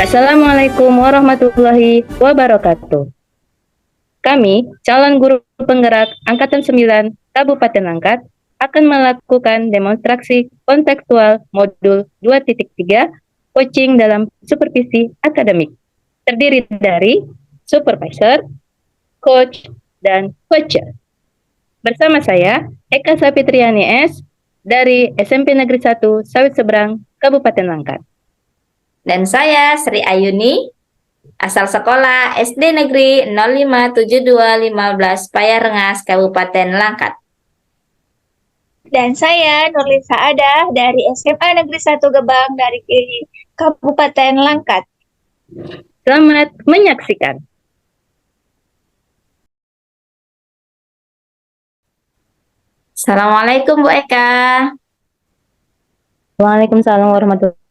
Assalamualaikum warahmatullahi wabarakatuh. Kami, calon guru penggerak Angkatan 9 Kabupaten Langkat, akan melakukan demonstrasi kontekstual modul 2.3 coaching dalam supervisi akademik. Terdiri dari supervisor, coach, dan coacher. Bersama saya, Eka Safitriani S. dari SMP Negeri 1 Sawit Seberang, Kabupaten Langkat. Dan saya Sri Ayuni, asal sekolah SD Negeri 057215 Payarengas, Kabupaten Langkat. Dan saya Nurlisa Adah dari SMA Negeri 1 Gebang dari Kabupaten Langkat. Selamat menyaksikan. Assalamualaikum Bu Eka. Waalaikumsalam warahmatullahi wabarakatuh,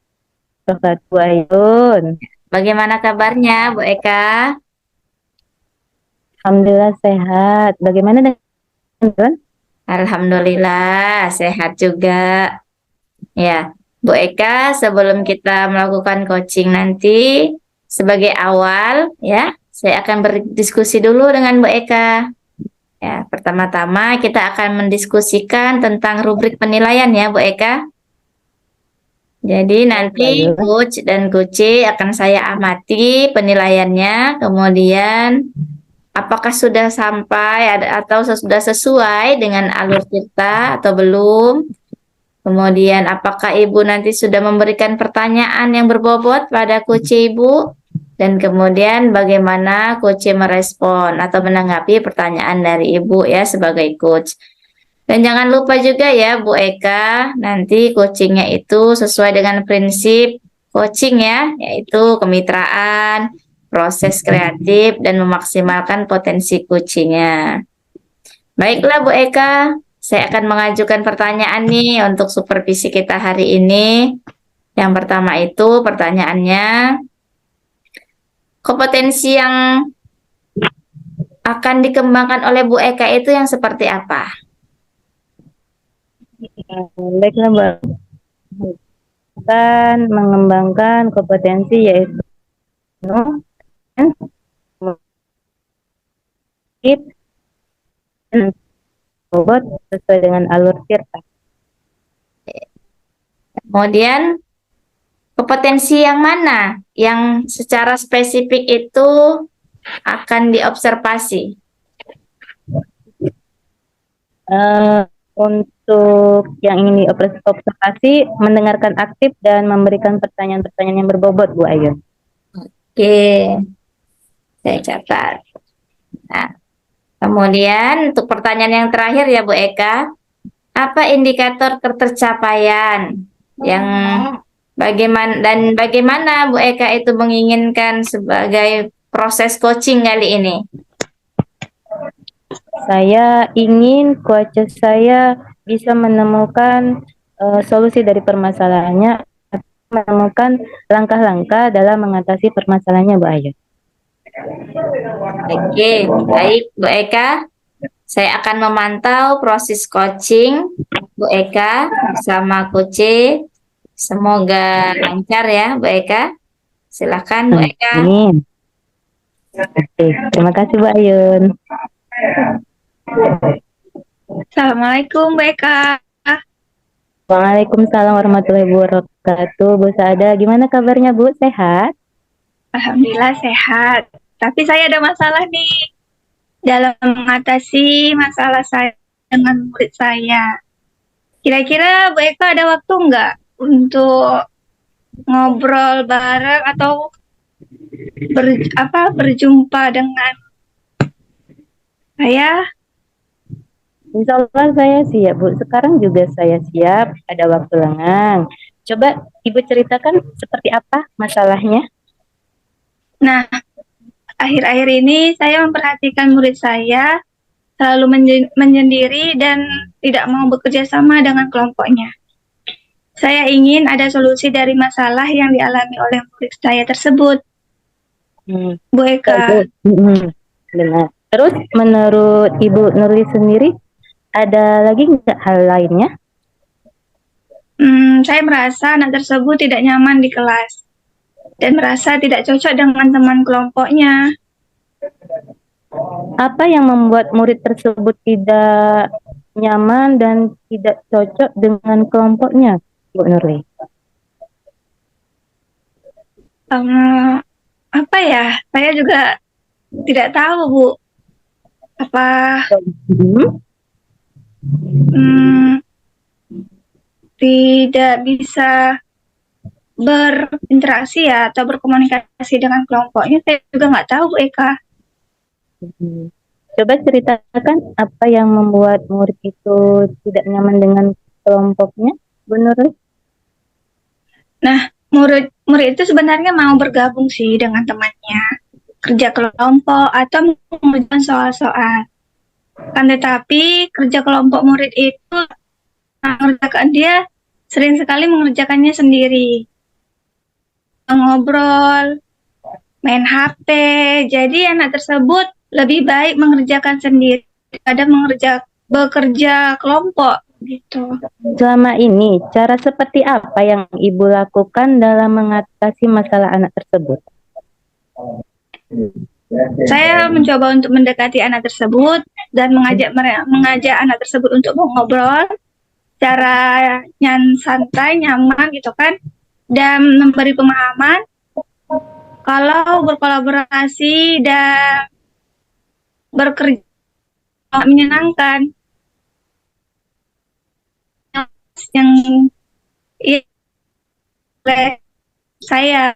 Bu Ayun. Bagaimana kabarnya Bu Eka? Alhamdulillah sehat. Bagaimana dengan Alhamdulillah sehat juga. Ya, Bu Eka, sebelum kita melakukan coaching nanti, sebagai awal ya, saya akan berdiskusi dulu dengan Bu Eka. Ya, pertama-tama kita akan mendiskusikan tentang rubrik penilaian ya Bu Eka. Jadi nanti coach dan coach akan saya amati penilaiannya, kemudian apakah sudah sampai atau sudah sesuai dengan alur cerita atau belum. Kemudian apakah Ibu nanti sudah memberikan pertanyaan yang berbobot pada coach Ibu, dan kemudian bagaimana coach merespon atau menanggapi pertanyaan dari Ibu ya sebagai coach. Dan jangan lupa juga ya Bu Eka, nanti coachingnya itu sesuai dengan prinsip coaching ya, yaitu kemitraan, proses kreatif, dan memaksimalkan potensi coachingnya. Baiklah Bu Eka, saya akan mengajukan pertanyaan nih untuk supervisi kita hari ini. Yang pertama itu pertanyaannya, kompetensi yang akan dikembangkan oleh Bu Eka itu yang seperti apa? Baiklah, Mbak. Akan mengembangkan kompetensi yaitu bobot sesuai dengan alur cerita. Kemudian kompetensi yang mana yang secara spesifik itu akan diobservasi? Untuk yang ingin diobservasi, mendengarkan aktif dan memberikan pertanyaan-pertanyaan yang berbobot, Bu Ayun. Oke, saya catat. Nah, kemudian untuk pertanyaan yang terakhir ya Bu Eka, apa indikator ketercapaian yang bagaimana Bu Eka itu menginginkan sebagai proses coaching kali ini? Saya ingin coach saya bisa menemukan solusi dari permasalahannya, menemukan langkah-langkah dalam mengatasi permasalahannya, Bu Ayu. Oke, baik Bu Eka. Saya akan memantau proses coaching Bu Eka bersama Coach. Semoga lancar ya Bu Eka. Silakan Bu Eka. Amin. Oke, terima kasih Bu Ayun. Assalamualaikum Bu Eka. Waalaikumsalam warahmatullahi wabarakatuh. Bu Saada, gimana kabarnya Bu? Sehat? Alhamdulillah sehat. Tapi saya ada masalah nih dalam mengatasi masalah saya dengan murid saya. Kira-kira Bu Eka ada waktu nggak untuk ngobrol bareng atau berjumpa dengan saya? Insya Allah saya siap Bu. Sekarang juga saya siap. Ada waktu lengang. Coba Ibu ceritakan seperti apa masalahnya? Nah, akhir-akhir ini saya memperhatikan murid saya selalu menyendiri dan tidak mau bekerja sama dengan kelompoknya. Saya ingin ada solusi dari masalah yang dialami oleh murid saya tersebut. Bu Eka. Benar. Terus menurut Ibu Nurli sendiri, ada lagi nggak hal lainnya? Saya merasa anak tersebut tidak nyaman di kelas. dan merasa tidak cocok dengan teman kelompoknya. Apa yang membuat murid tersebut tidak nyaman dan tidak cocok dengan kelompoknya, Bu Nurli? Apa ya? Saya juga tidak tahu, Bu. Apa tidak bisa berinteraksi ya atau berkomunikasi dengan kelompoknya? Saya juga nggak tahu, Bu Eka. Coba ceritakan apa yang membuat murid itu tidak nyaman dengan kelompoknya, Bu Nurli? Nah, murid itu sebenarnya mau bergabung sih dengan temannya, kerja kelompok atau mengerjakan soal-soal. Kan tetapi kerja kelompok murid itu mengerjakan dia sering sekali mengerjakannya sendiri, ngobrol, main HP. Jadi anak tersebut lebih baik mengerjakan sendiri daripada bekerja kelompok gitu. Selama ini, cara seperti apa yang Ibu lakukan dalam mengatasi masalah anak tersebut? Saya mencoba untuk mendekati anak tersebut dan mengajak anak tersebut untuk mengobrol secara santai, nyaman gitu kan, dan memberi pemahaman kalau berkolaborasi dan bekerja menyenangkan. Yang saya.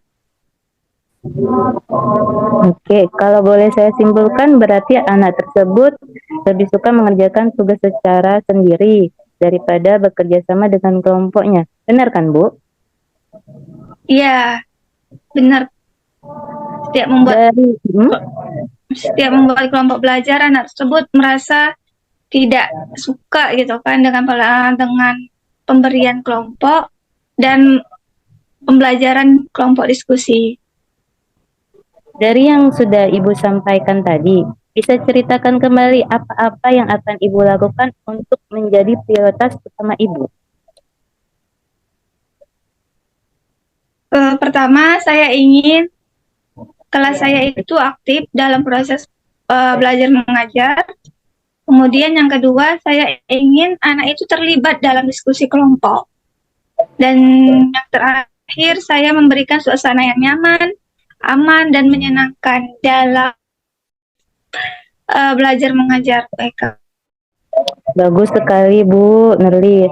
Oke, kalau boleh saya simpulkan berarti anak tersebut lebih suka mengerjakan tugas secara sendiri daripada bekerja sama dengan kelompoknya. Benar kan, Bu? Iya, benar. Setiap membuat kelompok belajar, anak tersebut merasa tidak suka gitu kan dengan pemberian kelompok dan pembelajaran kelompok diskusi. Dari yang sudah Ibu sampaikan tadi, bisa ceritakan kembali apa-apa yang akan Ibu lakukan untuk menjadi prioritas utama Ibu? Pertama, saya ingin kelas saya itu aktif dalam proses belajar mengajar. Kemudian yang kedua, saya ingin anak itu terlibat dalam diskusi kelompok. Dan yang terakhir, saya memberikan suasana yang nyaman, aman, dan menyenangkan dalam belajar mengajar mereka. Bagus sekali, Bu Nurli.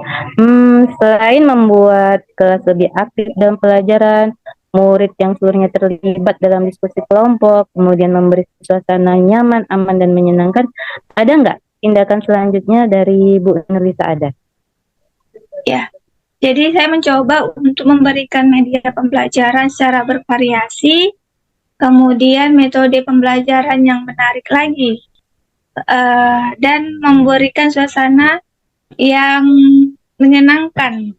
Selain membuat kelas lebih aktif dalam pelajaran, murid yang seluruhnya terlibat dalam diskusi kelompok, kemudian memberi suasana nyaman, aman, dan menyenangkan, ada nggak tindakan selanjutnya dari Bu Nurli Saadah? Ya, jadi saya mencoba untuk memberikan media pembelajaran secara bervariasi, kemudian metode pembelajaran yang menarik lagi, dan memberikan suasana yang menyenangkan.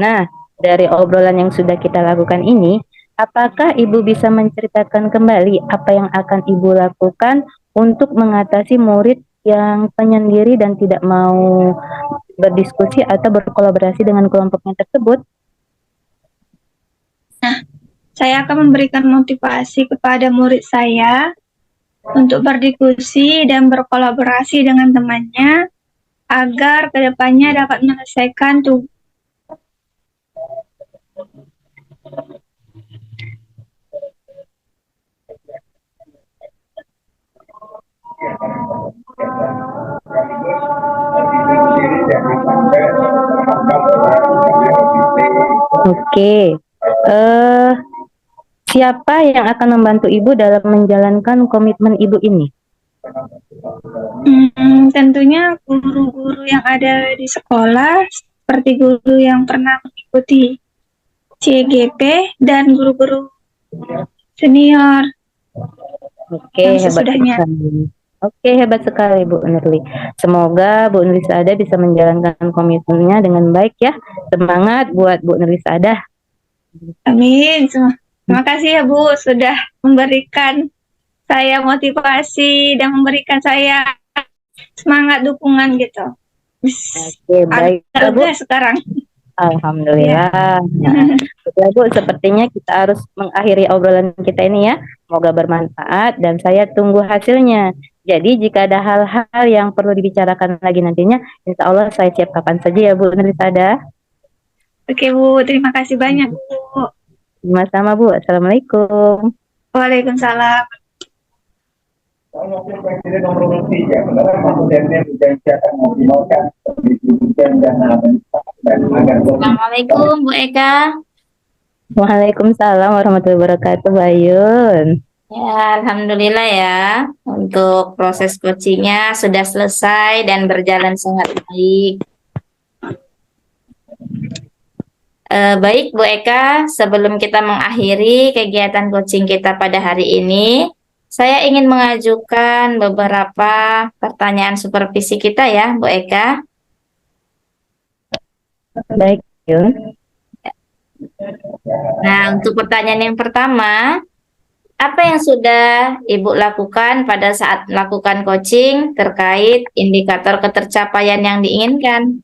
Nah, dari obrolan yang sudah kita lakukan ini, apakah Ibu bisa menceritakan kembali apa yang akan Ibu lakukan untuk mengatasi murid yang penyendiri dan tidak mau berdiskusi atau berkolaborasi dengan kelompoknya tersebut? Nah, saya akan memberikan motivasi kepada murid saya untuk berdiskusi dan berkolaborasi dengan temannya agar kedepannya dapat menyelesaikan tugas. Oke, siapa yang akan membantu Ibu dalam menjalankan komitmen Ibu ini? Tentunya guru-guru yang ada di sekolah, seperti guru yang pernah mengikuti CGP dan guru-guru senior. Oke, hebat sekali. Oke, hebat sekali Bu Nurli. Semoga Bu Nurli Saadah bisa menjalankan komitmennya dengan baik ya. Semangat buat Bu Nurli Saadah. Amin. Terima kasih ya Bu sudah memberikan saya motivasi dan memberikan saya semangat dukungan gitu. Oke, baik Bu. Sekarang. Alhamdulillah. Nah, ya Bu, sepertinya kita harus mengakhiri obrolan kita ini ya. Semoga bermanfaat dan saya tunggu hasilnya. Jadi jika ada hal-hal yang perlu dibicarakan lagi nantinya, insya Allah saya siap kapan saja ya Bu Nurlisada. Oke Bu, terima kasih banyak Bu. Sama-sama Bu. Assalamualaikum. Waalaikumsalam. Presiden nomor 3, Presiden berjanji akan mengoptimalkan pendistribusian dana dan agar Assalamualaikum Bu Eka. Waalaikumsalam warahmatullahi wabarakatuh, Bayun. Ya, alhamdulillah ya. Untuk proses coachingnya sudah selesai dan berjalan sangat baik. Baik Bu Eka, sebelum kita mengakhiri kegiatan coaching kita pada hari ini, saya ingin mengajukan beberapa pertanyaan supervisi kita ya Bu Eka. Baik, Bayun. Nah, untuk pertanyaan yang pertama, apa yang sudah Ibu lakukan pada saat melakukan coaching terkait indikator ketercapaian yang diinginkan?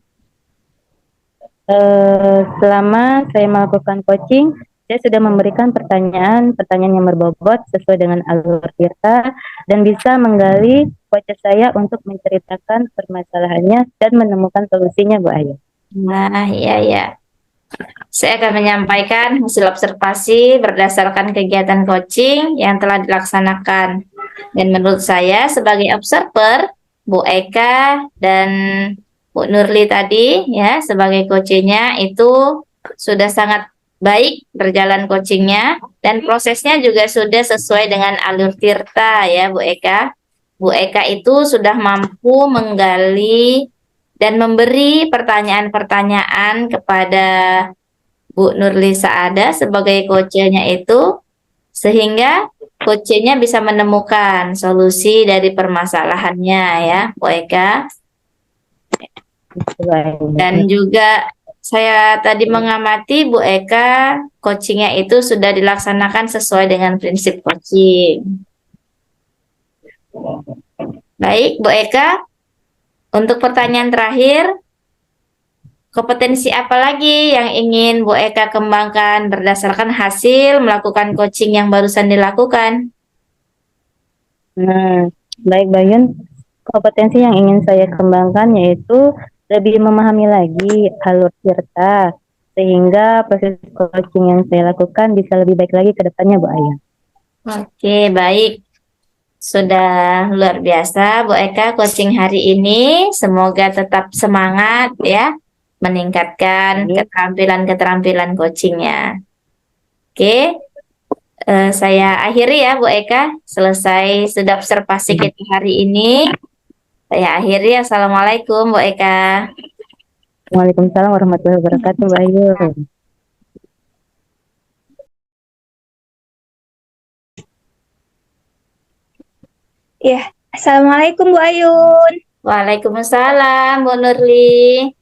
Selama saya melakukan coaching, saya sudah memberikan pertanyaan yang berbobot sesuai dengan alur Tirta dan bisa menggali wajah saya untuk menceritakan permasalahannya dan menemukan solusinya, Bu Ayu. Nah, iya. Saya akan menyampaikan hasil observasi berdasarkan kegiatan coaching yang telah dilaksanakan. Dan menurut saya sebagai observer, Bu Eka dan Bu Nurli tadi ya sebagai coachingnya itu sudah sangat baik berjalan coachingnya dan prosesnya juga sudah sesuai dengan alur Tirta ya Bu Eka. Bu Eka itu sudah mampu menggali dan memberi pertanyaan-pertanyaan kepada Bu Nurli Saada sebagai coachnya itu sehingga coachnya bisa menemukan solusi dari permasalahannya ya Bu Eka. Dan juga saya tadi mengamati Bu Eka coachingnya itu sudah dilaksanakan sesuai dengan prinsip coaching. Baik Bu Eka, untuk pertanyaan terakhir, kompetensi apa lagi yang ingin Bu Eka kembangkan berdasarkan hasil melakukan coaching yang barusan dilakukan? Baik Bayun, kompetensi yang ingin saya kembangkan yaitu lebih memahami lagi alur Tirta sehingga proses coaching yang saya lakukan bisa lebih baik lagi ke depannya, Bu Ayu. Oke, baik. Sudah luar biasa Bu Eka coaching hari ini. Semoga tetap semangat ya meningkatkan keterampilan-keterampilan coachingnya. Oke, saya akhiri ya Bu Eka. Selesai sudah observasi kita hari ini. Saya akhiri. Assalamualaikum Bu Eka. Waalaikumsalam warahmatullahi wabarakatuh, Bu Ayu. Ya, Assalamualaikum Bu Ayun. Waalaikumsalam Bu Nurli.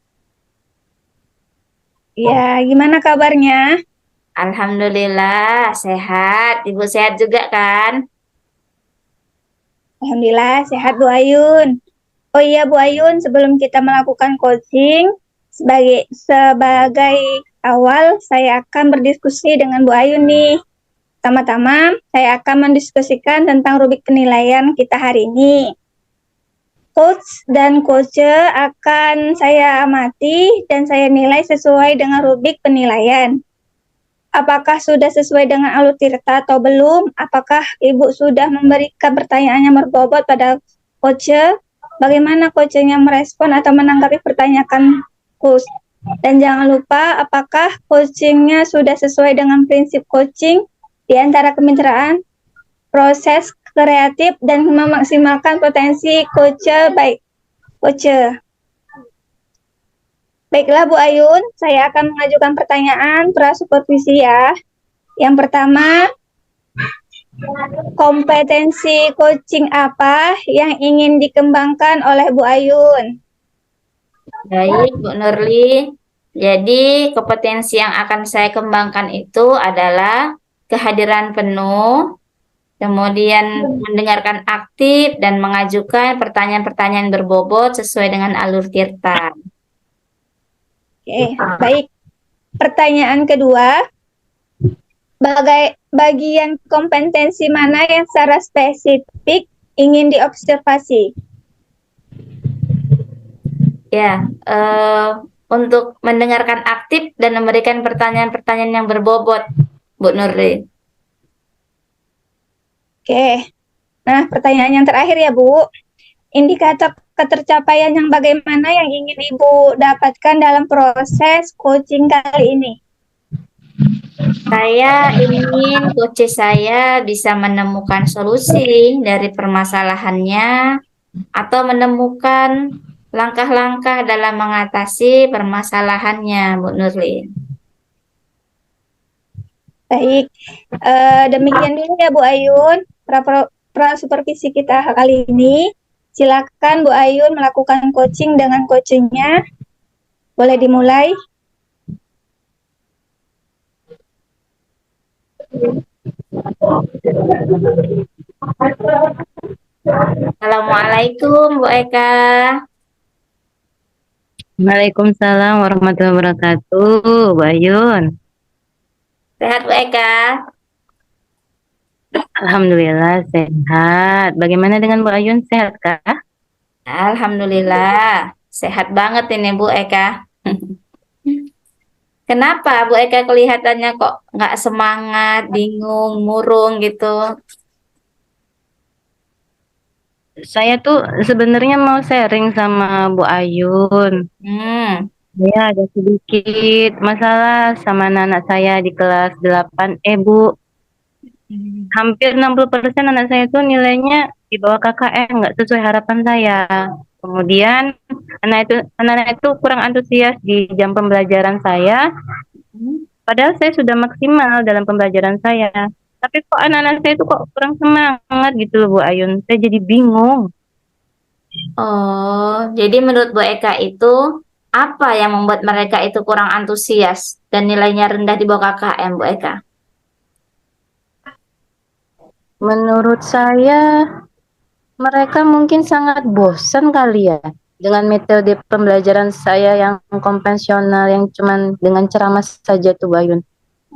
Ya, gimana kabarnya? Alhamdulillah sehat. Ibu sehat juga kan? Alhamdulillah sehat Bu Ayun. Oh iya Bu Ayun, sebelum kita melakukan coaching, sebagai awal saya akan berdiskusi dengan Bu Ayun nih. Pertama-tama, saya akan mendiskusikan tentang rubrik penilaian kita hari ini. Coach dan coacher akan saya amati dan saya nilai sesuai dengan rubrik penilaian. Apakah sudah sesuai dengan alur Tirta atau belum? Apakah Ibu sudah memberikan pertanyaan yang berbobot pada coacher? Bagaimana coachnya merespon atau menanggapi pertanyaan coach? Dan jangan lupa apakah coachingnya sudah sesuai dengan prinsip coaching di antara kemitraan, proses kreatif, dan memaksimalkan potensi coacher baik. Coacher. Baiklah Bu Ayun, saya akan mengajukan pertanyaan pra-supervisi ya. Yang pertama, kompetensi coaching apa yang ingin dikembangkan oleh Bu Ayun? Baik Bu Nurli. Jadi kompetensi yang akan saya kembangkan itu adalah kehadiran penuh, kemudian mendengarkan aktif dan mengajukan pertanyaan-pertanyaan berbobot sesuai dengan alur Tirta. Oke, baik. Pertanyaan kedua, bagian kompetensi mana yang secara spesifik ingin diobservasi? Ya, untuk mendengarkan aktif dan memberikan pertanyaan-pertanyaan yang berbobot, Bu Nurli. Oke. Nah, pertanyaan yang terakhir ya, Bu. Indikator ketercapaian yang bagaimana yang ingin Ibu dapatkan dalam proses coaching kali ini? Saya ingin coach saya bisa menemukan solusi dari permasalahannya atau menemukan langkah-langkah dalam mengatasi permasalahannya, Bu Nurli. Baik, demikian dulu ya Bu Ayun, supervisi kita kali ini. Silakan Bu Ayun melakukan coaching dengan coachingnya. Boleh dimulai. Assalamualaikum, Bu Eka. Waalaikumsalam warahmatullahi wabarakatuh, Bu Ayun. Sehat, Bu Eka? Alhamdulillah sehat. Bagaimana dengan Bu Ayun, sehat kah? Alhamdulillah, sehat banget ini Bu Eka. Kenapa Bu Eka kelihatannya kok nggak semangat, bingung, murung gitu? Saya tuh sebenarnya mau sharing sama Bu Ayun. Hmm, Ya, ada sedikit masalah sama anak saya di kelas 8. Bu, hampir 60% anak saya tuh nilainya di bawah KKM, nggak sesuai harapan saya. Kemudian anak itu kurang antusias di jam pembelajaran saya, padahal saya sudah maksimal dalam pembelajaran saya. Tapi kok anak-anak saya itu kok kurang semangat gitu loh Bu Ayun. Saya jadi bingung. Oh, jadi menurut Bu Eka itu apa yang membuat mereka itu kurang antusias dan nilainya rendah di bawah KKM, Bu Eka? Menurut saya mereka mungkin sangat bosan kali ya dengan metode pembelajaran saya yang konvensional yang cuman dengan ceramah saja tuh Bayun.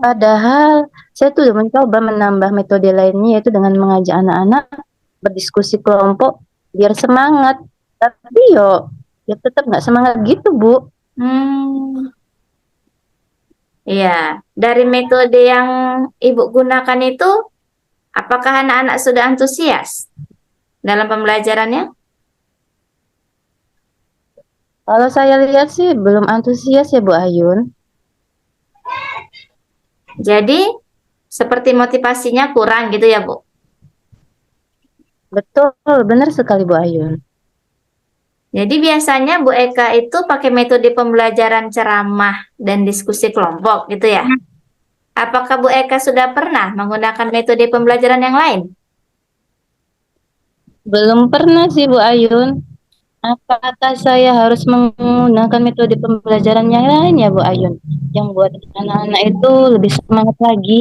Padahal saya tuh udah mencoba menambah metode lainnya yaitu dengan mengajak anak-anak berdiskusi kelompok biar semangat. Tapi ya tetap nggak semangat gitu Bu. Hmm, iya. Dari metode yang Ibu gunakan itu, apakah anak-anak sudah antusias dalam pembelajarannya? Kalau saya lihat sih belum antusias ya Bu Ayun. Jadi, seperti motivasinya kurang gitu ya, Bu? Betul, benar sekali Bu Ayun. Jadi biasanya Bu Eka itu pakai metode pembelajaran ceramah dan diskusi kelompok gitu ya? Apakah Bu Eka sudah pernah menggunakan metode pembelajaran yang lain? Belum pernah sih Bu Ayun. Apakah saya harus menggunakan metode pembelajaran yang lain ya Bu Ayun? Yang buat anak-anak itu lebih semangat lagi.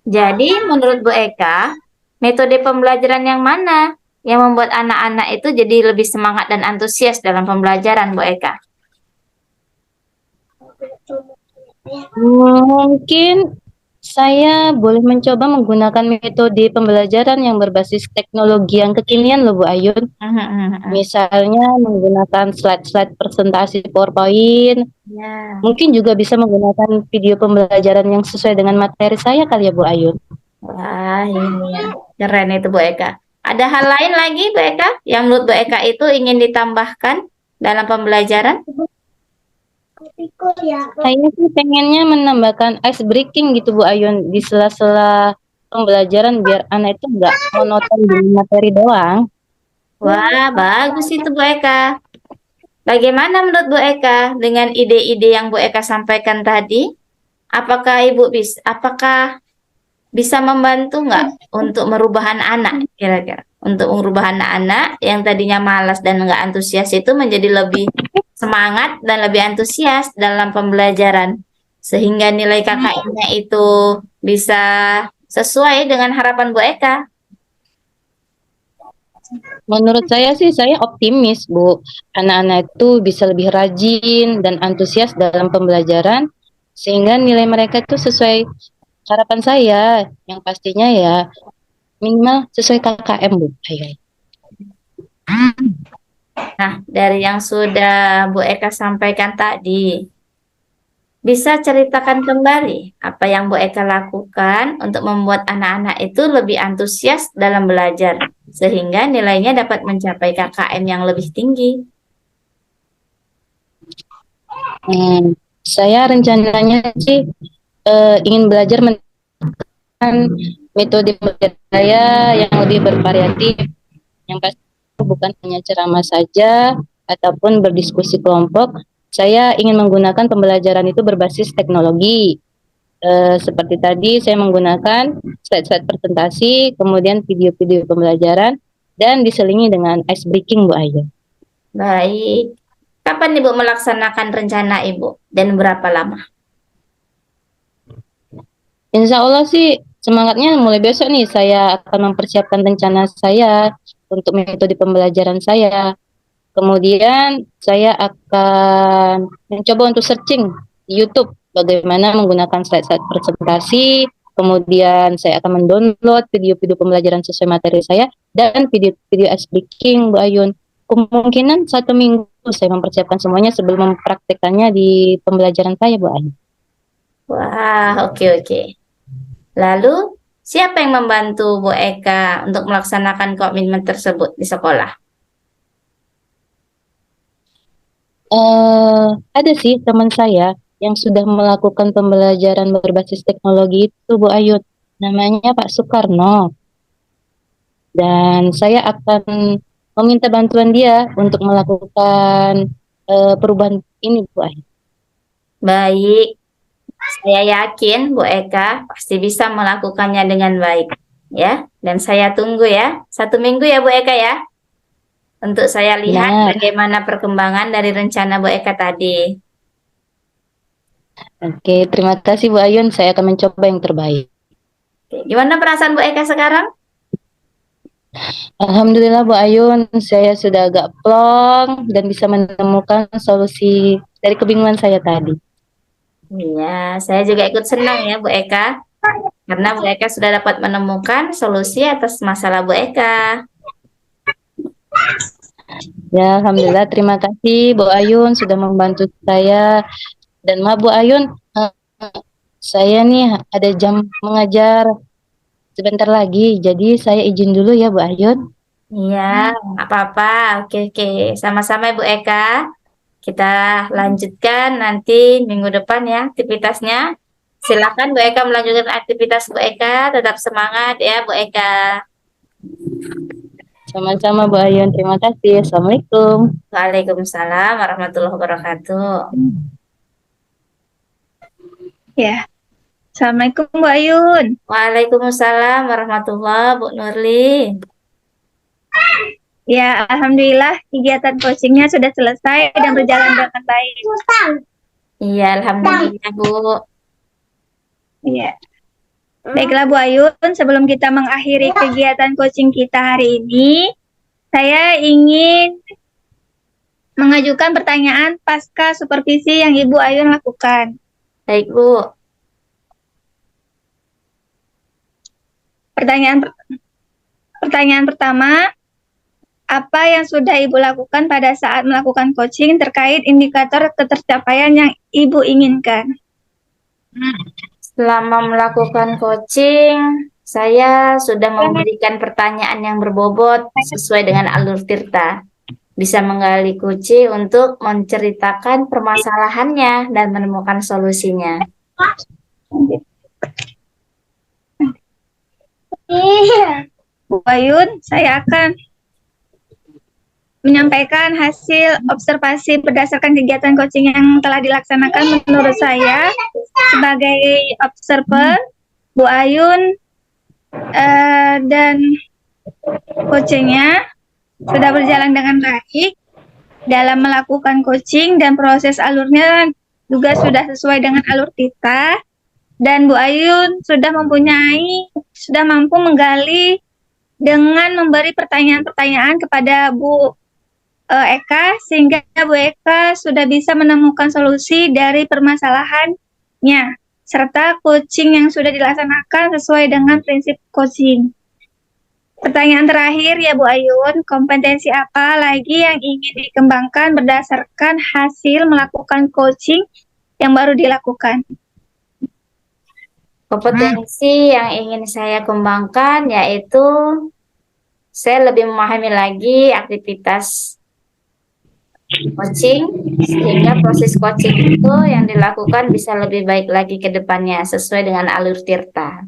Jadi menurut Bu Eka, metode pembelajaran yang mana yang membuat anak-anak itu jadi lebih semangat dan antusias dalam pembelajaran, Bu Eka? Mungkin saya boleh mencoba menggunakan metode pembelajaran yang berbasis teknologi yang kekinian loh Bu Ayun. Misalnya menggunakan slide-slide presentasi PowerPoint. Ya. Mungkin juga bisa menggunakan video pembelajaran yang sesuai dengan materi saya kali ya Bu Ayun. Wah, ini ya. Keren itu Bu Eka. Ada hal lain lagi Bu Eka yang menurut Bu Eka itu ingin ditambahkan dalam pembelajaran? Saya sih pengennya menambahkan ice breaking gitu Bu Ayun di sela-sela pembelajaran biar anak itu nggak monoton dengan materi doang. Wah, bagus itu Bu Eka. Bagaimana menurut Bu Eka dengan ide-ide yang Bu Eka sampaikan tadi? Apakah bisa membantu nggak untuk merubah anak-anak kira-kira? Untuk merubah anak-anak yang tadinya malas dan nggak antusias itu menjadi lebih semangat dan lebih antusias dalam pembelajaran. Sehingga nilai KKM-nya itu bisa sesuai dengan harapan Bu Eka. Menurut saya sih, saya optimis, Bu. Anak-anak itu bisa lebih rajin dan antusias dalam pembelajaran, sehingga nilai mereka itu sesuai harapan saya, yang pastinya ya minimal sesuai KKM, Bu. Ayo. Nah, dari yang sudah Bu Eka sampaikan tadi, bisa ceritakan kembali apa yang Bu Eka lakukan untuk membuat anak-anak itu lebih antusias dalam belajar, sehingga nilainya dapat mencapai KKM yang lebih tinggi. Saya rencananya sih ingin belajar menggunakan metode belajar saya yang lebih bervariatif, yang pasti bukan hanya ceramah saja ataupun berdiskusi kelompok. Saya ingin menggunakan pembelajaran itu berbasis teknologi. Seperti tadi saya menggunakan slide-slide presentasi, kemudian video-video pembelajaran, dan diselingi dengan ice breaking, Bu Ayu. Baik. Kapan Ibu melaksanakan rencana Ibu dan berapa lama? Insya Allah sih semangatnya mulai besok nih saya akan mempersiapkan rencana saya untuk metode pembelajaran saya. Kemudian saya akan mencoba untuk searching di YouTube bagaimana menggunakan slide-slide presentasi. Kemudian saya akan mendownload video-video pembelajaran sesuai materi saya dan video-video speaking, Bu Ayun. Kemungkinan 1 minggu saya mempersiapkan semuanya sebelum mempraktekannya di pembelajaran saya, Bu Ayun. Wah, oke. Lalu, siapa yang membantu Bu Eka untuk melaksanakan komitmen tersebut di sekolah? Ada sih teman saya yang sudah melakukan pembelajaran berbasis teknologi itu, Bu Ayun. Namanya Pak Soekarno. Dan saya akan meminta bantuan dia untuk melakukan perubahan ini, Bu Ayun. Baik, saya yakin Bu Eka pasti bisa melakukannya dengan baik, ya. Dan saya tunggu ya, 1 minggu ya Bu Eka ya, untuk saya lihat Benar. bagaimana perkembangan dari rencana Bu Eka tadi. Oke, terima kasih Bu Ayun. Saya akan mencoba yang terbaik. Oke, gimana perasaan Bu Eka sekarang? Alhamdulillah Bu Ayun, saya sudah agak plong dan bisa menemukan solusi dari kebingungan saya tadi. Iya, saya juga ikut senang ya Bu Eka, karena Bu Eka sudah dapat menemukan solusi atas masalah Bu Eka. Ya, Alhamdulillah, terima kasih Bu Ayun sudah membantu saya. Dan maaf Bu Ayun, saya nih ada jam mengajar sebentar lagi, jadi saya izin dulu ya Bu Ayun. Iya, nggak apa-apa. Oke. Sama-sama Bu Eka. Kita lanjutkan nanti minggu depan ya aktivitasnya. Silakan Bu Eka melanjutkan aktivitas Bu Eka. Tetap semangat ya Bu Eka. Sama-sama Bu Ayun, terima kasih. Assalamualaikum. Waalaikumsalam warahmatullahi wabarakatuh. Ya. Assalamualaikum Bu Ayun. Waalaikumsalam warahmatullahi Bu Nurli. Ya, alhamdulillah kegiatan coachingnya sudah selesai dan berjalan dengan baik. Iya, alhamdulillah Bu. Iya. Baiklah Bu Ayun, sebelum kita mengakhiri kegiatan coaching kita hari ini, saya ingin mengajukan pertanyaan pasca supervisi yang Ibu Ayun lakukan. Baik Bu. Pertanyaan pertama, apa yang sudah Ibu lakukan pada saat melakukan coaching terkait indikator ketercapaian yang Ibu inginkan? Selama melakukan coaching, saya sudah memberikan pertanyaan yang berbobot sesuai dengan alur Tirta. Bisa menggali kunci untuk menceritakan permasalahannya dan menemukan solusinya. Bu Ayun, saya akan menyampaikan hasil observasi berdasarkan kegiatan coaching yang telah dilaksanakan. Menurut saya, sebagai observer, Bu Ayun dan coachingnya sudah berjalan dengan baik dalam melakukan coaching dan proses alurnya juga sudah sesuai dengan alur kita. Dan Bu Ayun sudah mampu menggali dengan memberi pertanyaan-pertanyaan kepada Bu Eka, sehingga Bu Eka sudah bisa menemukan solusi dari permasalahannya, serta coaching yang sudah dilaksanakan sesuai dengan prinsip coaching. Pertanyaan terakhir ya Bu Ayun, kompetensi apa lagi yang ingin dikembangkan berdasarkan hasil melakukan coaching yang baru dilakukan? Kompetensi yang ingin saya kembangkan yaitu saya lebih memahami lagi aktivitas coaching, sehingga proses coaching itu yang dilakukan bisa lebih baik lagi ke depannya sesuai dengan alur Tirta.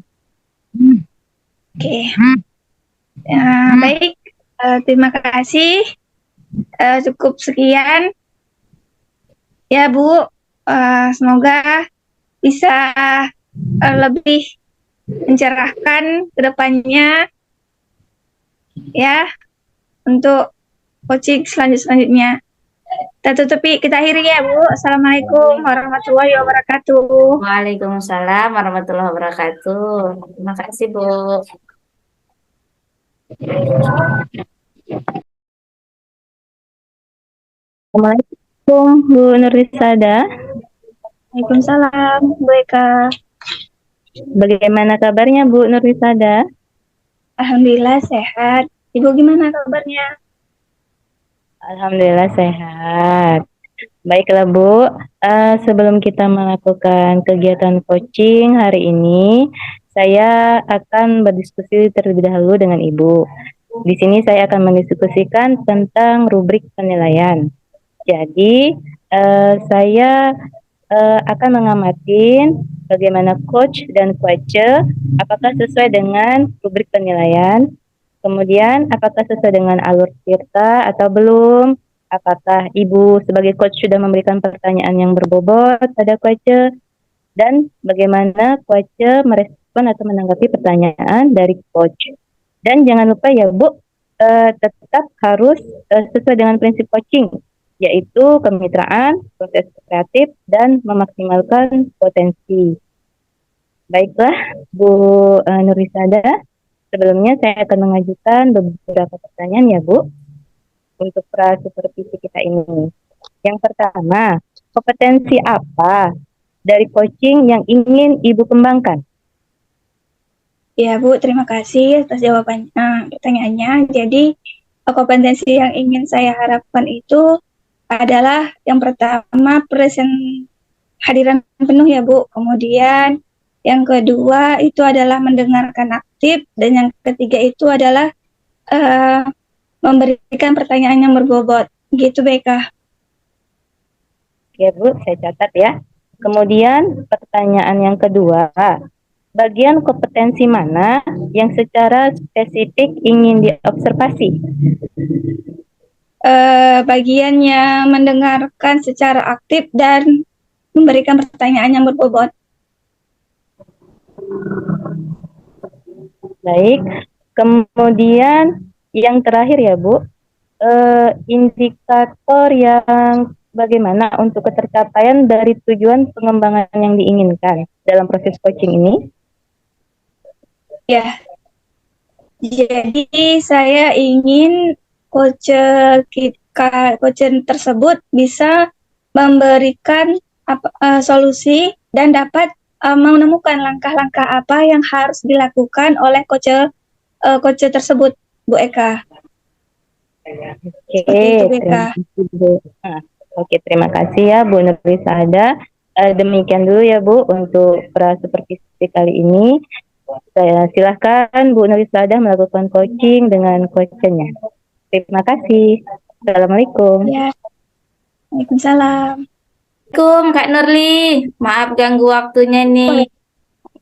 Oke. Baik, terima kasih. Cukup sekian. Ya Bu, semoga bisa lebih mencerahkan ke depannya ya untuk coaching selanjutnya. Kita akhiri ya Bu. Assalamualaikum warahmatullahi wabarakatuh. Waalaikumsalam warahmatullahi wabarakatuh. Terima kasih Bu. Assalamualaikum Bu Nurisada. Waalaikumsalam Bu Eka. Bagaimana kabarnya Bu Nurisada? Alhamdulillah sehat. Ibu gimana kabarnya? Alhamdulillah sehat. Baiklah Bu, sebelum kita melakukan kegiatan coaching hari ini, saya akan berdiskusi terlebih dahulu dengan Ibu. Di sini saya akan mendiskusikan tentang rubrik penilaian. Jadi, saya akan mengamati bagaimana coach dan coacher, apakah sesuai dengan rubrik penilaian, kemudian apakah sesuai dengan alur Tirta atau belum, apakah Ibu sebagai coach sudah memberikan pertanyaan yang berbobot pada coacher, dan bagaimana coacher merespon atau menanggapi pertanyaan dari coach. Dan jangan lupa ya Bu, tetap harus sesuai dengan prinsip coaching, yaitu kemitraan, proses kreatif, dan memaksimalkan potensi. Baiklah Bu Nurisada, sebelumnya saya akan mengajukan beberapa pertanyaan ya Bu, untuk pra-supervisi kita ini. Yang pertama, kompetensi apa dari coaching yang ingin Ibu kembangkan? Ya Bu, terima kasih atas jawabannya, pertanyaannya. Jadi kompetensi yang ingin saya harapkan itu adalah yang pertama hadiran penuh ya Bu. Kemudian yang kedua itu adalah mendengarkan aktif, dan yang ketiga itu adalah memberikan pertanyaan yang berbobot. Gitu Beka. Ya Bu, saya catat ya. Kemudian pertanyaan yang kedua, bagian kompetensi mana yang secara spesifik ingin diobservasi? Bagiannya mendengarkan secara aktif dan memberikan pertanyaan yang berbobot. Baik, kemudian yang terakhir ya Bu, indikator yang bagaimana untuk ketercapaian dari tujuan pengembangan yang diinginkan dalam proses coaching ini? Ya, jadi saya ingin coach tersebut bisa memberikan solusi dan dapat menemukan langkah-langkah apa yang harus dilakukan oleh coach tersebut, Bu Eka. Oke, terima kasih ya Bu Nurisada. Demikian dulu ya Bu untuk pra-supervisi kali ini. Silahkan Bu Nurisada melakukan coaching dengan coachnya. Terima kasih. Assalamualaikum. Ya. Waalaikumsalam. Assalamualaikum Kak Nurli, maaf ganggu waktunya nih.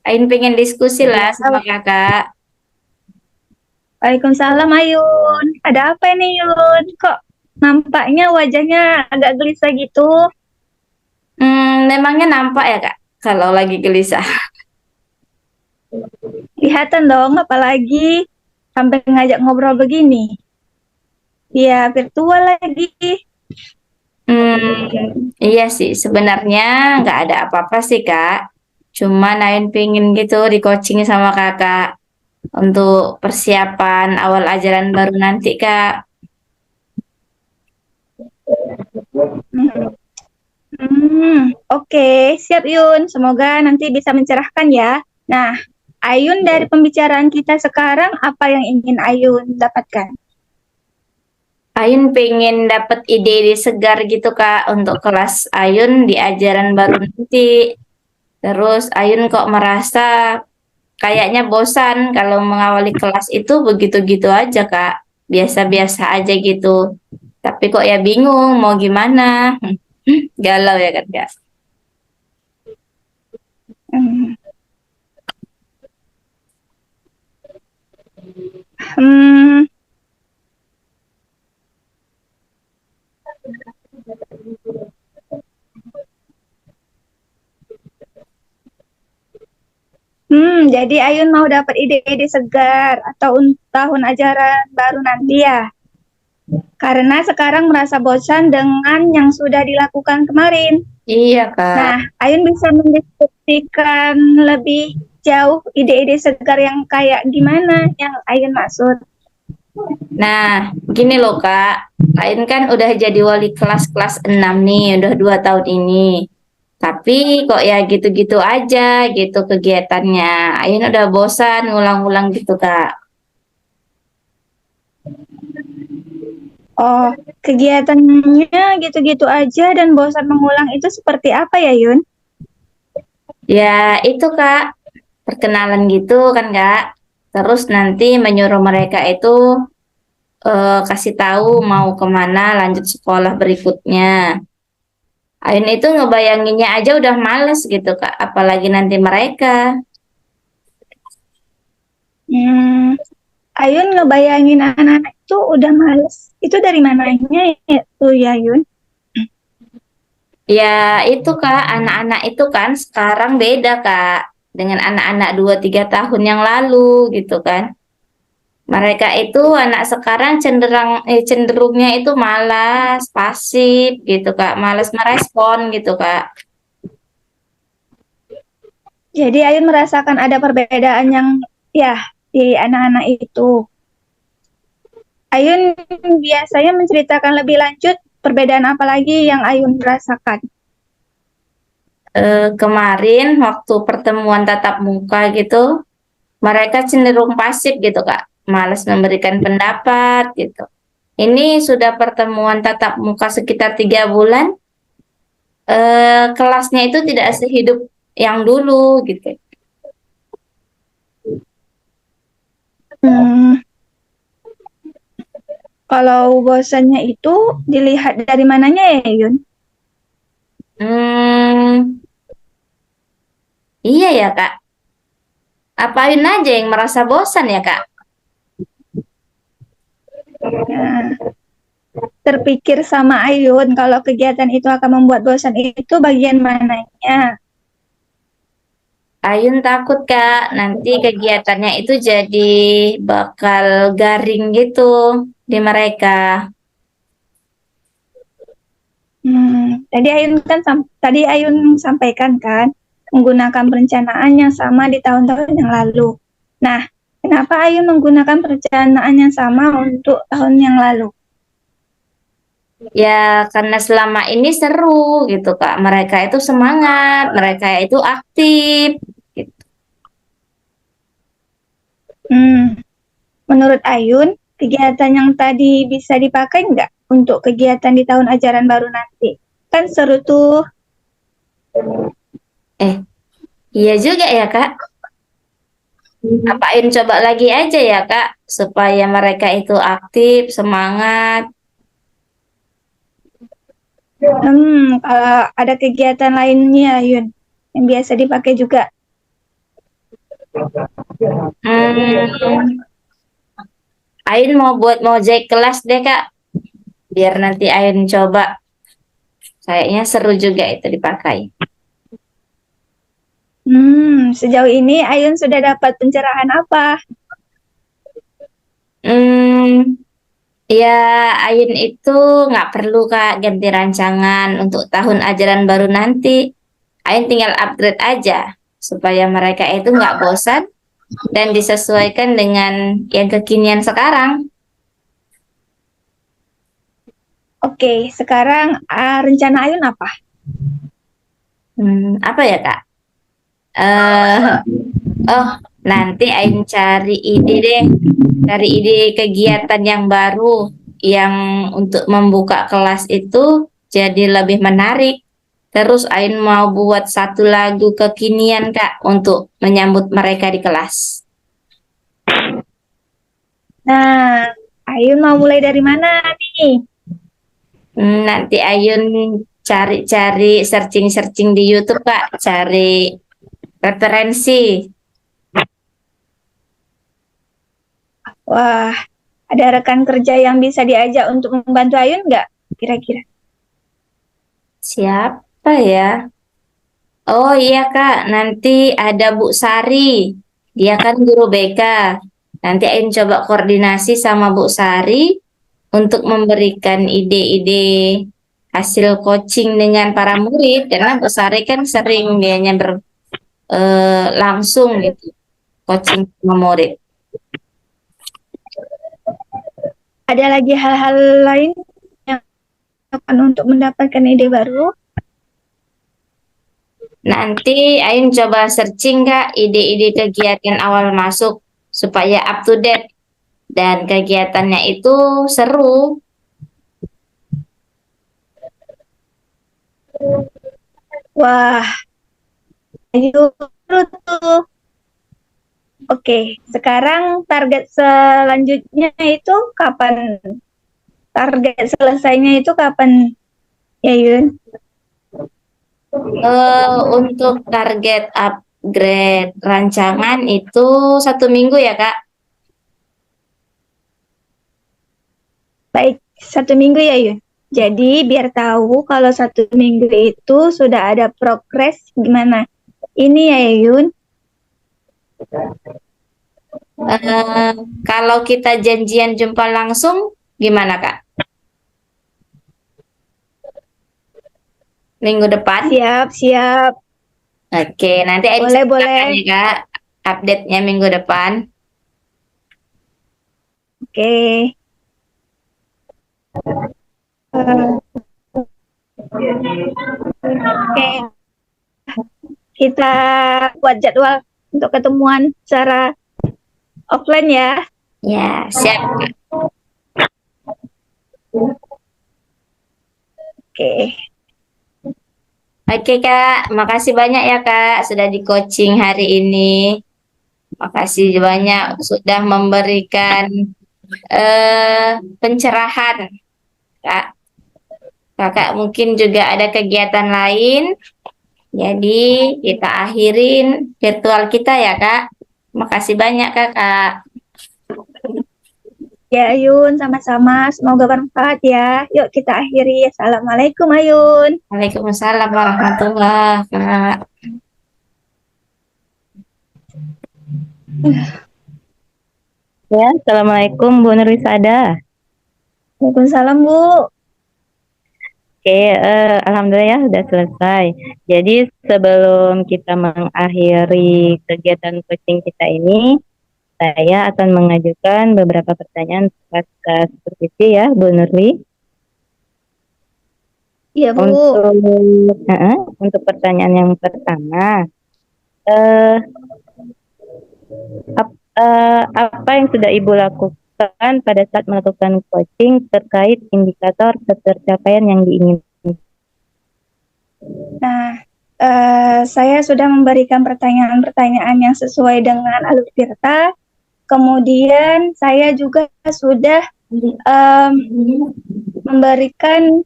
Ain pengen diskusi lah sama kakak. Waalaikumsalam Ayun. Ada apa ini Yun? Kok nampaknya wajahnya agak gelisah gitu? Memangnya nampak ya Kak kalau lagi gelisah? Kelihatan dong, apalagi sampai ngajak ngobrol begini. Ya, virtual lagi. Iya sih, sebenarnya nggak ada apa-apa sih Kak. Cuma Nain pingin gitu di coaching sama kakak. untuk persiapan awal ajaran baru nanti, Kak. Oke, siap Yun. Semoga nanti bisa mencerahkan ya. Nah, Ayun dari pembicaraan kita sekarang, apa yang ingin Ayun dapatkan? Ayun pengen dapat ide-ide segar gitu, Kak, untuk kelas Ayun di ajaran baru nanti. Terus Ayun kok merasa kayaknya bosan kalau mengawali kelas itu begitu-gitu aja, Kak. Biasa-biasa aja gitu. Tapi kok ya bingung mau gimana. Galau ya kan, Kak? Hmm, hmm, jadi Ayun mau dapat ide-ide segar atau tahun ajaran baru nanti ya. Karena sekarang merasa bosan dengan yang sudah dilakukan kemarin. Iya, Kak. Nah, Ayun bisa mendiskusikan lebih jauh ide-ide segar yang kayak gimana yang Ayun maksud. Nah, gini loh, Kak. Ayun kan udah jadi wali kelas 6 nih, udah 2 tahun ini. Tapi kok ya gitu-gitu aja gitu kegiatannya. Ayun udah bosan ngulang-ngulang gitu, Kak. Oh, kegiatannya gitu-gitu aja dan bosan mengulang itu seperti apa ya, Yun? Ya, itu, Kak. Perkenalan gitu kan, Kak. Terus nanti menyuruh mereka itu kasih tahu mau kemana lanjut sekolah berikutnya. Ayun itu ngebayanginnya aja udah males gitu, Kak. Apalagi nanti mereka. Hmm, Ayun ngebayangin anak-anak itu udah males. Itu dari mananya itu ya, Yun? Ya itu, Kak, anak-anak itu kan sekarang beda, Kak, dengan anak-anak 2-3 tahun yang lalu gitu kan. Mereka itu anak sekarang cenderungnya itu malas, pasif gitu, Kak. Malas merespon gitu, Kak. Jadi Ayun merasakan ada perbedaan yang ya di anak-anak itu. Ayun biasanya menceritakan lebih lanjut perbedaan apa lagi yang Ayun rasakan. Kemarin waktu pertemuan tatap muka gitu, mereka cenderung pasif gitu, Kak. Malas memberikan pendapat gitu. Ini sudah pertemuan tatap muka sekitar 3 bulan. Kelasnya itu tidak sehidup yang dulu gitu. Hmm, Kalau bosannya itu dilihat dari mananya ya, Yun? Hmm, iya ya, Kak. Apain aja yang merasa bosan ya, Kak? Nah, terpikir sama Ayun kalau kegiatan itu akan membuat bosan itu bagian mananya? Ayun takut, Kak, nanti kegiatannya itu jadi bakal garing gitu di mereka. Tadi Ayun sampaikan kan menggunakan perencanaan yang sama di tahun-tahun yang lalu. Nah, kenapa Ayun menggunakan perencanaan yang sama untuk tahun yang lalu? Ya, karena selama ini seru gitu, Kak. Mereka itu semangat, mereka itu aktif. Gitu. Hmm, Menurut Ayun, kegiatan yang tadi bisa dipakai nggak untuk kegiatan di tahun ajaran baru nanti? Kan seru tuh. Eh, iya juga ya, Kak. Apain coba lagi aja ya, Kak, supaya mereka itu aktif, semangat. Kalau ada kegiatan lainnya, Yun, yang biasa dipakai juga. Hmm, Ain mau buat mojek kelas deh, Kak. Biar nanti Ain coba. Kayaknya seru juga itu dipakai. Sejauh ini Ayun sudah dapat pencerahan apa? Hmm, ya Ain itu nggak perlu, Kak, ganti rancangan untuk tahun ajaran baru nanti. Ain tinggal upgrade aja supaya mereka itu nggak bosan dan disesuaikan dengan yang kekinian sekarang. Oke, sekarang rencana Ayun apa? Apa ya, Kak? Oh, nanti Ain cari ide deh, cari ide kegiatan yang baru yang untuk membuka kelas itu jadi lebih menarik. Terus Ain mau buat satu lagu kekinian, Kak, untuk menyambut mereka di kelas. Nah, Ayun mau mulai dari mana nih? Nanti Ayun cari-cari searching-searching di YouTube, Kak, cari referensi. Wah, ada rekan kerja yang bisa diajak untuk membantu Ayun nggak kira-kira? Siapa ya? Oh iya Kak, nanti ada Bu Sari. Dia kan guru BK. Nanti Ain coba koordinasi sama Bu Sari untuk memberikan ide-ide hasil coaching dengan para murid. Karena Bu Sari kan sering dianya langsung gitu coaching sama murid. Ada lagi hal-hal lain yang akan untuk mendapatkan ide baru? Nanti Ain coba searching Kak ide-ide kegiatan awal masuk supaya up to date dan kegiatannya itu seru. Wah, Ayun seru tuh. Oke, sekarang target selanjutnya itu kapan? Target selesainya itu kapan, ya Yun? Untuk target upgrade rancangan itu 1 minggu ya Kak. Baik, 1 minggu ya Yun. Jadi biar tahu kalau 1 minggu itu sudah ada progres gimana. Ini ya Yun. Kalau kita janjian jumpa langsung gimana Kak? Minggu depan? Siap, siap. Oke, nanti Ain Boleh, ceritakan boleh. ya Kak update-nya minggu depan. Oke. Oke. Kita buat jadwal untuk ketemuan secara offline ya. Ya, siap Kak. Oke. Oke Kak, makasih banyak ya Kak sudah di coaching hari ini. Makasih banyak sudah memberikan pencerahan Kak. Kakak mungkin juga ada kegiatan lain. Jadi kita akhirin virtual kita ya Kak. Makasih banyak Kakak. Ya Ayun, sama-sama. Semoga bermanfaat ya. Yuk kita akhiri. Assalamualaikum Ayun. Waalaikumsalam warahmatullahi wabarakatuh. Ya, Assalamualaikum Bu Nurwisada. Waalaikumsalam Bu. Oke, alhamdulillah ya sudah selesai. Jadi sebelum kita mengakhiri kegiatan coaching kita ini, saya akan mengajukan beberapa pertanyaan pasca supervisi ya, Bu Nurwi. Iya Bu. Untuk pertanyaan yang pertama, apa yang sudah Ibu lakukan pada saat melakukan coaching terkait indikator ketercapaian yang diinginkan? Nah, saya sudah memberikan pertanyaan-pertanyaan yang sesuai dengan alur tirta. Kemudian saya juga sudah memberikan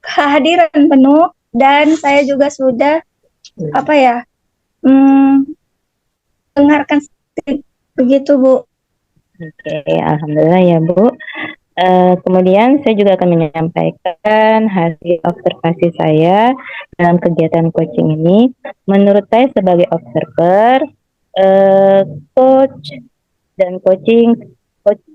kehadiran penuh dan saya juga sudah dengarkan begitu Bu. Oke, alhamdulillah ya Bu. Kemudian saya juga akan menyampaikan hasil observasi saya dalam kegiatan coaching ini. Menurut saya sebagai observer, coach dan coach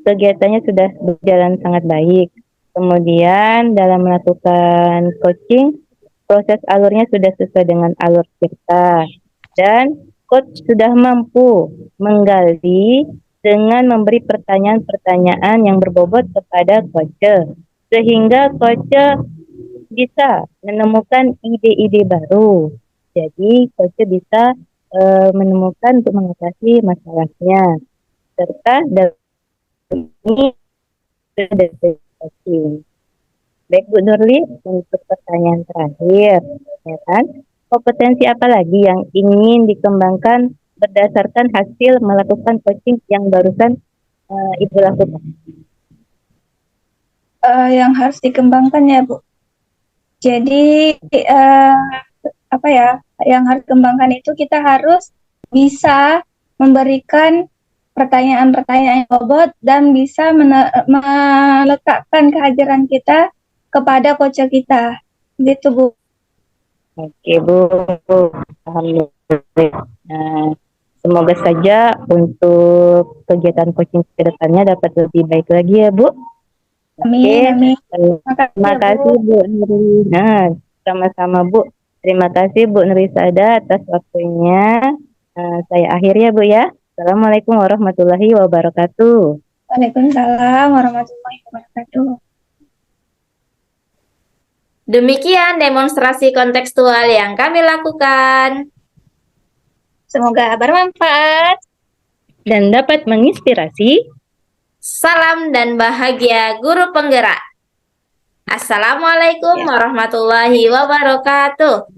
kegiatannya sudah berjalan sangat baik. Kemudian dalam melakukan coaching, proses alurnya sudah sesuai dengan alur kita. Dan Coach sudah mampu menggali dengan memberi pertanyaan-pertanyaan yang berbobot kepada coach, sehingga coach bisa menemukan ide-ide baru. Jadi coach bisa menemukan untuk mengatasi masalahnya, serta ini dari coaching. Baik Bu Nurli, untuk pertanyaan terakhir, ya kan? Kompetensi apa lagi yang ingin dikembangkan berdasarkan hasil melakukan coaching yang barusan Ibu lakukan? Yang harus dikembangkan ya Bu. Jadi apa ya? Yang harus dikembangkan itu kita harus bisa memberikan pertanyaan-pertanyaan yang bobot dan bisa meletakkan kehadiran kita kepada coach kita. Gitu Bu. Oke Bu, alhamdulillah. Nah, semoga saja untuk kegiatan coaching ke depannya dapat lebih baik lagi ya Bu. Amin, amin. Terima kasih Bu Nuri. Nah, sama-sama Bu. Terima kasih Bu Nuri Sada atas waktunya. Saya akhiri ya Bu ya. Assalamualaikum warahmatullahi wabarakatuh. Waalaikumsalam warahmatullahi wabarakatuh. Demikian demonstrasi kontekstual yang kami lakukan. Semoga bermanfaat dan dapat menginspirasi. Salam dan bahagia guru penggerak. Assalamualaikum warahmatullahi wabarakatuh.